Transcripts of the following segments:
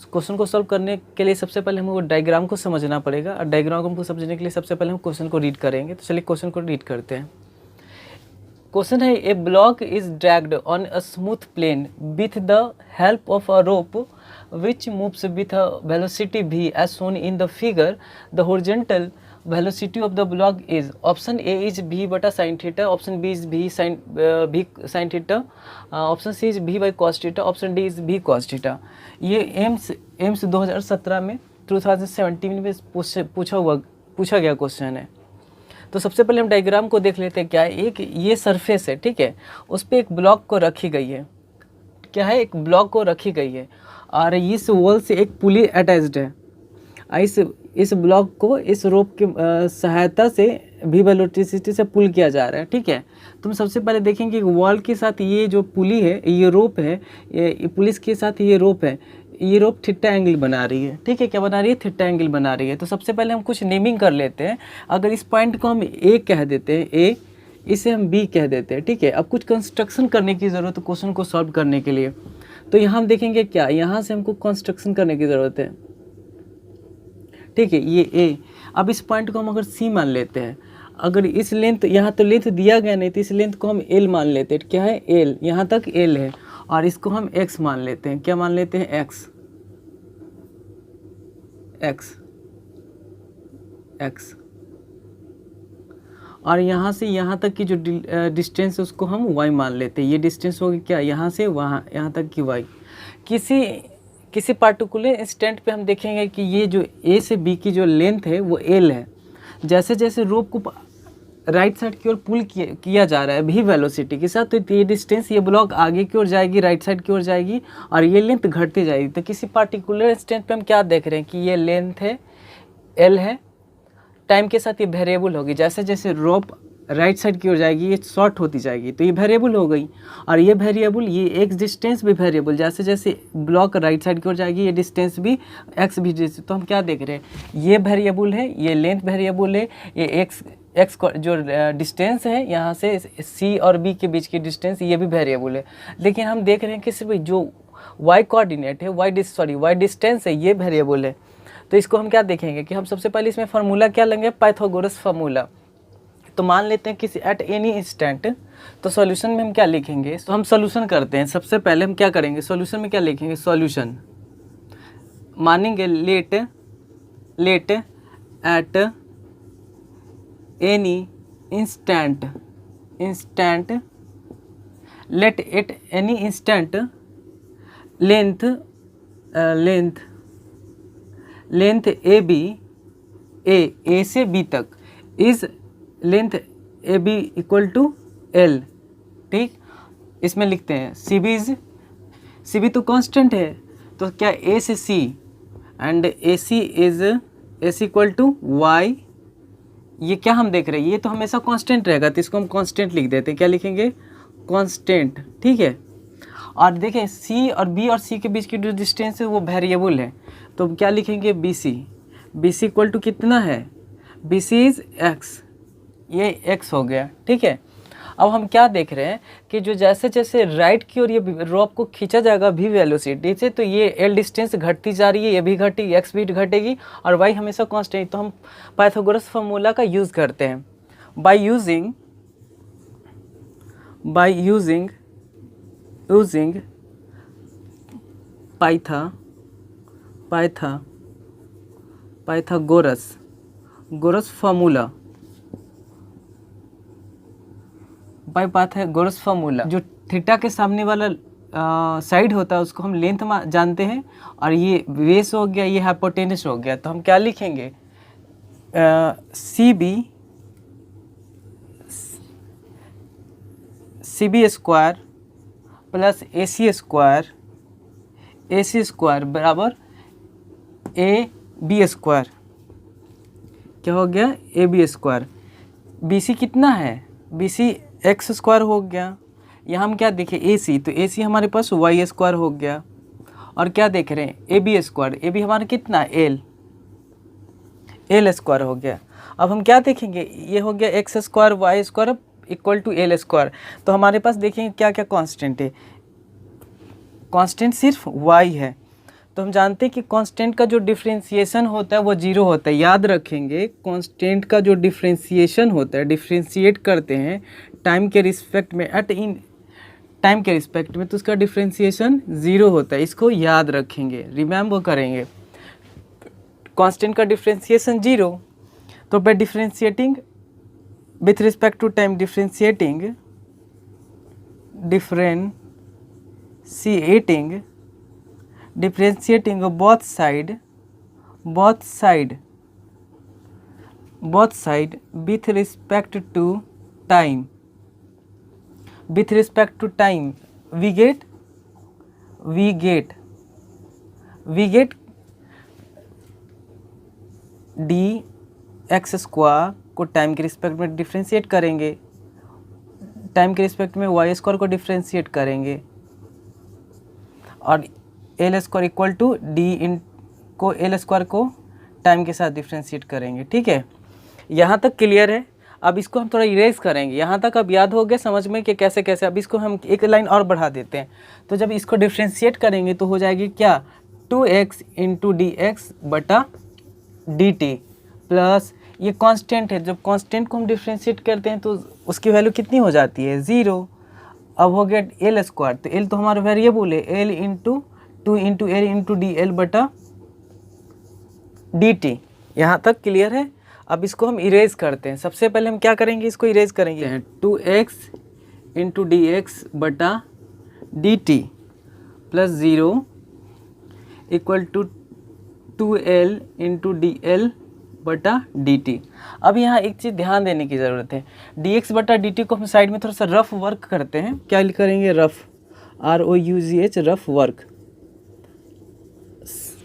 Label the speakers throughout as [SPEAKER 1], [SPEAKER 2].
[SPEAKER 1] Question को solve करने के लिए सबसे पहले हमको डायग्राम को समझना पड़ेगा, और डायग्राम को समझने के लिए सबसे पहले हम क्वेश्चन को रीड करेंगे। तो चलिए क्वेश्चन को रीड करते हैं। क्वेश्चन है, a block is dragged on a smooth plane with the help of a rope which moves with a velocity v as shown in the figure. The horizontal velocity of the block is, option A is v बटा sine theta, option B is v sine theta, option C is v by cos theta, option D is v cos theta. ये AIIMS 2017 में 2017 में पूछा गया question है। तो सबसे पहले हम डायग्राम को देख लेते हैं। क्या है, एक ये सरफेस है, ठीक है, उस पर एक ब्लॉक को रखी गई है। क्या है, एक ब्लॉक को रखी गई है और इस वॉल से एक पुली अटैच्ड है। इस ब्लॉक को इस रोप की सहायता से भी वेलोसिटी से पुल किया जा रहा है, ठीक है। तो हम सबसे पहले देखेंगे कि वॉल के साथ ये जो पुली है, ये रोप है, ये पुलिस के साथ ये रोप है, ये रोप थीटा एंगल बना रही है, ठीक है। क्या बना रही है, थीटा एंगल बना रही है। तो सबसे पहले हम कुछ नेमिंग कर लेते हैं। अगर इस पॉइंट को हम ए कह देते हैं, ए, इसे हम बी कह देते हैं, ठीक है। अब कुछ कंस्ट्रक्शन करने की ज़रूरत है क्वेश्चन को सॉल्व करने के लिए। तो यहाँ हम देखेंगे क्या, यहाँ से हमको कंस्ट्रक्शन करने की ज़रूरत है, ठीक है। ये ए, अब इस पॉइंट को हम अगर सी मान लेते हैं, अगर इस लेंथ, यहाँ तो लेंथ दिया गया नहीं, तो इस लेंथ को हम एल मान लेते हैं। क्या है, एल, यहाँ तक एल है, और इसको हम एक्स मान लेते हैं। क्या मान लेते हैं, एक्स, एक्स, एक्स। और यहाँ से यहाँ तक की जो डिस्टेंस है उसको हम वाई मान लेते हैं। ये डिस्टेंस होगी क्या, यहाँ से वहाँ, यहाँ तक की वाई। किसी पार्टिकुलर इंस्टेंट पे हम देखेंगे कि ये जो ए से बी की जो लेंथ है वो एल है। जैसे जैसे रोप को राइट साइड की ओर पुल किया जा रहा है भी वेलोसिटी के साथ, तो ये डिस्टेंस, ये ब्लॉक आगे की ओर जाएगी, राइट साइड की ओर जाएगी, और ये लेंथ घटती जाएगी। तो किसी पार्टिकुलर इंस्टेंट पे हम क्या देख रहे हैं कि ये लेंथ है, एल है, टाइम के साथ ये वेरिएबल होगी। जैसे जैसे रोप राइट साइड की ओर जाएगी, ये शॉर्ट होती जाएगी, तो ये वेरिएबल हो गई। और ये वेरिएबल, ये एक्स डिस्टेंस भी वेरिएबल, जैसे जैसे ब्लॉक राइट साइड की ओर जाएगी, ये डिस्टेंस भी एक्स भी डिस्टेंस। तो हम क्या देख रहे हैं, ये वेरिएबल है, ये लेंथ वेरिएबल है, ये एक्स जो डिस्टेंस है यहाँ से सी और बी के बीच की डिस्टेंस, ये भी वेरिएबल है। लेकिन हम देख रहे हैं कि सिर्फ जो वाई कोऑर्डिनेट है, वाई डिस्टेंस है, ये वेरिएबल है। तो इसको हम क्या देखेंगे कि हम सबसे पहले इसमें फार्मूला क्या लेंगे, पाइथागोरस फार्मूला। तो मान लेते हैं किसी एट एनी इंस्टेंट, तो सॉल्यूशन में हम क्या लिखेंगे, तो हम सॉल्यूशन करते हैं। सबसे पहले हम क्या करेंगे, सॉल्यूशन में क्या लिखेंगे, सॉल्यूशन मानेंगे let at any instant let at any instant length A B, A से बी तक is length A B equal to L, ठीक। इसमें लिखते हैं सी बी तो कांस्टेंट है, तो क्या ए से C and A C equal to Y. ये क्या हम देख रहे हैं, ये तो हमेशा कांस्टेंट रहेगा, तो इसको हम कांस्टेंट लिख देते हैं। क्या लिखेंगे, कांस्टेंट, ठीक है। और देखें सी और बी और सी के बीच की जो डिस्टेंस है वो वेरिएबल है, तो हम क्या लिखेंगे, बी सी इक्वल टू कितना है, बी सी इज एक्स, ये एक्स हो गया, ठीक है। अब हम क्या देख रहे हैं कि जो जैसे जैसे राइट की ओर ये रोप को खींचा जाएगा भी वेलोसिटी से, तो ये एल डिस्टेंस घटती जा रही है, ये भी घटेगी, एक्स भी घटेगी, और वाई हमेशा कांस्टेंट। तो हम पाइथागोरस फार्मूला का यूज़ करते हैं। By using Pythagoras formula, by Pythagoras formula, जो थीटा के सामने वाला साइड होता है उसको हम लेंथ जानते हैं, और ये बेस हो गया, ये हाइपोटेनस हो गया। तो हम क्या लिखेंगे, C B square plus A C square बराबर ए बी स्क्वायर। क्या हो गया, A B square. B C कितना है, बी सी एक्स स्क्वायर हो गया। यहाँ हम क्या देखें, ए सी, तो ए सी हमारे पास वाई स्क्वायर हो गया। और क्या देख रहे हैं, A B square, A B हमारा कितना, एल स्क्वायर हो गया। अब हम क्या देखेंगे, ये हो गया X square Y square equal to L square. तो हमारे पास देखेंगे क्या क्या कांस्टेंट है, कांस्टेंट सिर्फ वाई है। तो हम जानते हैं कि कांस्टेंट का जो डिफरेंशिएशन होता है वो जीरो होता है। याद रखेंगे, कांस्टेंट का जो डिफरेंशिएशन होता है, डिफरेंशिएट करते हैं टाइम के रिस्पेक्ट में, टाइम के रिस्पेक्ट में, तो उसका डिफरेंशिएशन ज़ीरो होता है। इसको याद रखेंगे, रिमेम्बर करेंगे। कांस्टेंट का डिफरेंशिएशन जीरो, तो by differentiating with respect to time, differentiating both side with respect to time, we get dx square को टाइम के रिस्पेक्ट में डिफ्रेंशिएट करेंगे, टाइम के रिस्पेक्ट में वाई स्क्वायर को डिफ्रेंशिएट करेंगे, और L square equal to D इन को एल स्क्वायर को टाइम के साथ डिफ्रेंशिएट करेंगे। ठीक है, यहाँ तक क्लियर है। अब इसको हम थोड़ा इरेज करेंगे। यहाँ तक अब याद हो गया समझ में कि कैसे कैसे। अब इसको हम एक लाइन और बढ़ा देते हैं। तो जब इसको डिफ्रेंशिएट करेंगे तो हो जाएगी क्या, 2x इंटू डी एक्स बटा डी टी प्लस ये कांस्टेंट है। जब कांस्टेंट को हम डिफ्रेंशिएट करते हैं तो उसकी वैल्यू कितनी हो जाती है, 0। अब हो गया एल स्क्वायर, तो एल तो हमारा वेरिएबल है, L into 2 into L into D L बटा डी टी। यहाँ तक क्लियर है। अब इसको हम इरेज करते हैं। सबसे पहले हम क्या करेंगे, इसको इरेज करेंगे। 2x इंटू डी एक्स बटा D T plus 0 equal to 2l into D L बटा डी टी। अब यहाँ एक चीज़ ध्यान देने की ज़रूरत है, डी एक्स बटा डी टी को हम साइड में थोड़ा सा रफ वर्क करते हैं। क्या करेंगे, रफ, ROUGH, रफ वर्क।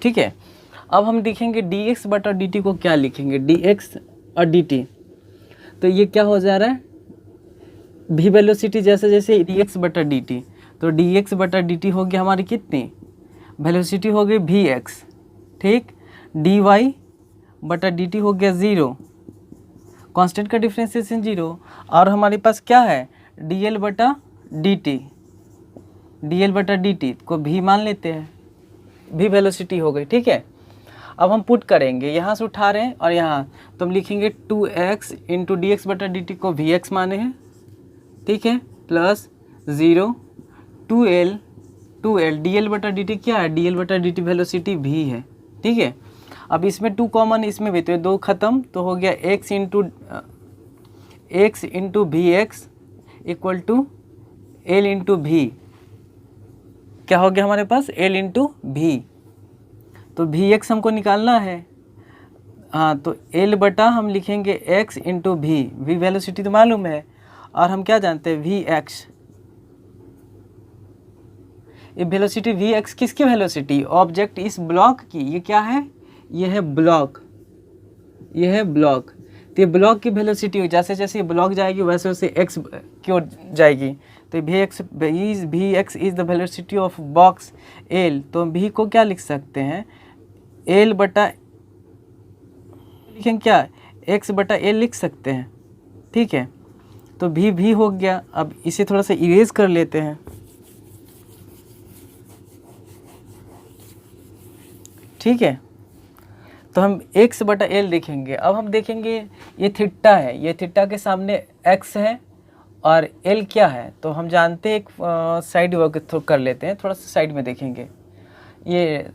[SPEAKER 1] ठीक है, अब हम लिखेंगे डी एक्स बटा डी टी को क्या लिखेंगे, डी एक्स और डी टी। तो ये क्या हो जा रहा है, भी वेलोसिटी जैसे जैसे डी एक्स बटा डी टी, तो डी एक्स बटा डी टी हो गया हमारी कितनी, वेलोसिटी हो गई वी एक्स। ठीक, डी वाई बटा डी टी हो गया 0, कांस्टेंट का डिफरेंशिएशन 0, और हमारे पास क्या है, डी एल बटा डी टी, डी एल बटा डी टी को भी मान लेते हैं, भी वेलोसिटी हो गई। ठीक है, अब हम पुट करेंगे, यहाँ से उठा रहे हैं और यहाँ, तो हम लिखेंगे 2x इंटू डी एक्स बटा डी टी को वी एक्स माने हैं। ठीक है, प्लस 0 2l डी एल बटा डी टी क्या है, डी एल बटा डी टी वेलोसिटी भी है। ठीक है, अब इसमें 2 कॉमन, इसमें भी तो 2 ख़त्म, तो हो गया x into V X equal to L into भी। क्या हो गया हमारे पास, l इंटू भी। तो वी एक्स हमको निकालना है, हाँ, तो l बटा हम लिखेंगे x इंटू भी, वी वेलोसिटी तो मालूम है, और हम क्या जानते हैं, वी एक्स। ये वेलोसिटी वी एक्स किसकी वेलोसिटी, ऑब्जेक्ट इस ब्लॉक की। ये क्या है, ये है ब्लॉक, ये है ब्लॉक। तो ये ब्लॉक की वेलोसिटी, जैसे जैसे ये ब्लॉक जाएगी वैसे वैसे एक्स की ओर जाएगी। तो V X is the velocity of box L. तो भी को क्या लिख सकते हैं, एल बटा, लिखेंगे क्या, एक्स बटा एल लिख सकते हैं। ठीक है, तो भी हो गया। अब इसे थोड़ा सा इरेज कर लेते हैं। ठीक है, तो हम x बटा एल लिखेंगे। अब हम देखेंगे ये थीटा है, ये थीटा के सामने x है और l क्या है, तो हम जानते हैं, एक साइड वर्क कर लेते हैं, थोड़ा सा साइड में देखेंगे। ये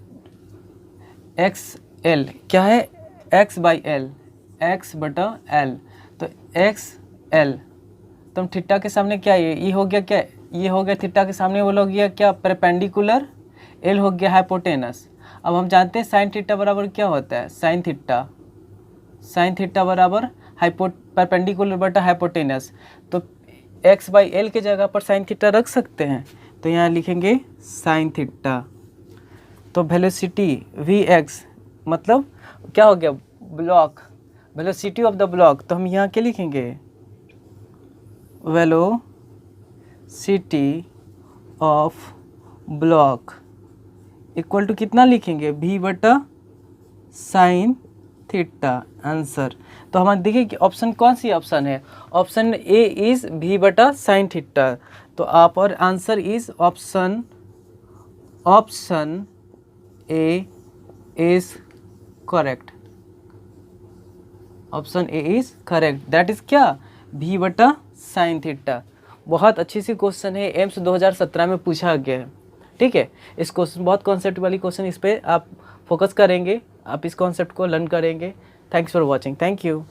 [SPEAKER 1] x l क्या है, x बाई एल, x बटा एल, तो x l, तो हम थीटा के सामने क्या, ये हो गया क्या, ये हो गया थीटा के सामने, वो हो गया क्या, परपेंडिकुलर, l हो गया हाइपोटेनस। अब हम जानते हैं साइन थीटा बराबर क्या होता है, साइन थीटा बराबर परपेंडिकुलर बटा हाइपोटेनस। तो x बाई एल के जगह पर साइन थीटा रख सकते हैं, तो यहाँ लिखेंगे साइन थीटा। तो वेलोसिटी वी एक्स मतलब क्या हो गया, block, velocity of the block. तो हम यहाँ क्या लिखेंगे, velocity of block equal to कितना लिखेंगे, v बटा साइन थीटा, आंसर। तो हमारे देखिए कि ऑप्शन कौन सी ऑप्शन है, ऑप्शन ए इज़ v बटा साइन थीटा। तो आप और answer is option A is correct, option A is correct. That is क्या, भी बटा साइन थीटा। बहुत अच्छी सी क्वेश्चन है, एम्स 2017 में पूछा गया है। ठीक है, इस क्वेश्चन बहुत कॉन्सेप्ट वाली क्वेश्चन, इस पर आप फोकस करेंगे, आप इस कॉन्सेप्ट को लर्न करेंगे। Thanks for watching, thank you.